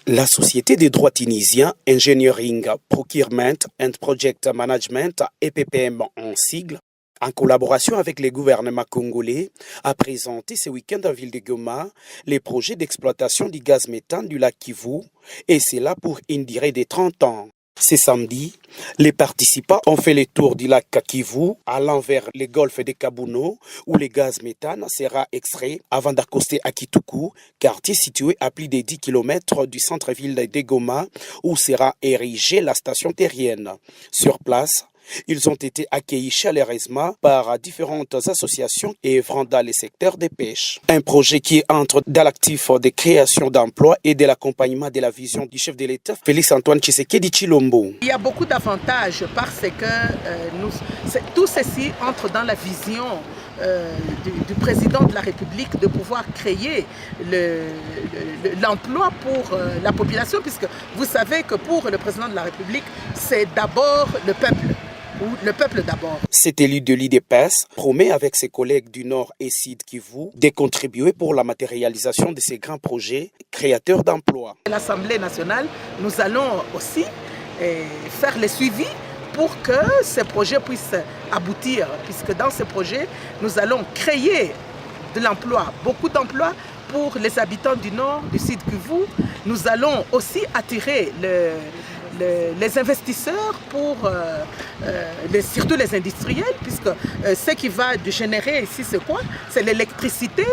La société de droit tunisien Engineering Procurement and Project Management, EPPM en sigle, en collaboration avec les gouvernements congolais, a présenté ce week-end en ville de Goma les projets d'exploitation du gaz méthane du lac Kivu, et cela pour une durée de 30 ans. Ce samedi, les participants ont fait le tour du lac Kivu allant vers le golfe de Kabuno où le gaz méthane sera extrait avant d'accoster à Kituku, quartier situé à plus de 10 km du centre-ville de Goma où sera érigée la station terrienne. Sur place, ils ont été accueillis chaleureusement par différentes associations œuvrant dans le secteur des pêches. Un projet qui entre dans l'actif de création d'emplois et de l'accompagnement de la vision du chef de l'État, Félix-Antoine Tshisekedi Tshilombo. Il y a beaucoup d'avantages parce que tout ceci entre dans la vision du président de la République de pouvoir créer l'emploi pour la population, puisque vous savez que pour le président de la République, c'est d'abord le peuple. Ou le peuple d'abord. Cet élu de l'IDPS promet avec ses collègues du Nord et Sud Kivu de contribuer pour la matérialisation de ces grands projets créateurs d'emplois. À l'Assemblée nationale, nous allons aussi faire le suivi pour que ces projets puissent aboutir, puisque dans ces projets, nous allons créer de l'emploi, beaucoup d'emplois pour les habitants du Nord, du Sud Kivu. Nous allons aussi attirer les investisseurs pour surtout les industriels, puisque ce qui va générer ici c'est quoi? C'est l'électricité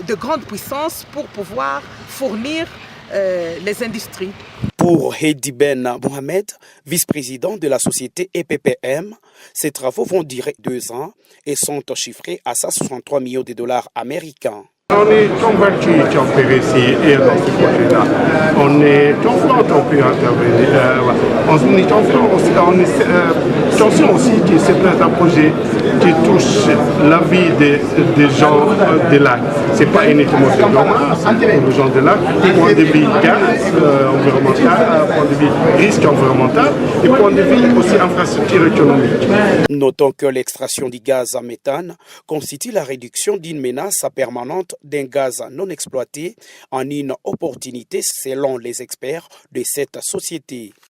de grande puissance pour pouvoir fournir les industries. Pour Hedi Ben Mohamed, vice-président de la société EPPM, ces travaux vont durer 2 ans et sont chiffrés à 163 millions de dollars américains. On est convaincus qu'on peut réussir dans ce projet-là. On est confiant qu'on peut intervenir. On est confiant aussi, attention aussi que c'est un projet qui touche la vie des gens de lac. Ce n'est pas uniquement des Goma, c'est les gens de lac. Point de vue gaz environnemental, point de vue risque environnemental et point de vue aussi infrastructure économique. Notons que l'extraction du gaz à méthane constitue la réduction d'une menace permanente d'un gaz non exploité en une opportunité selon les experts de cette société.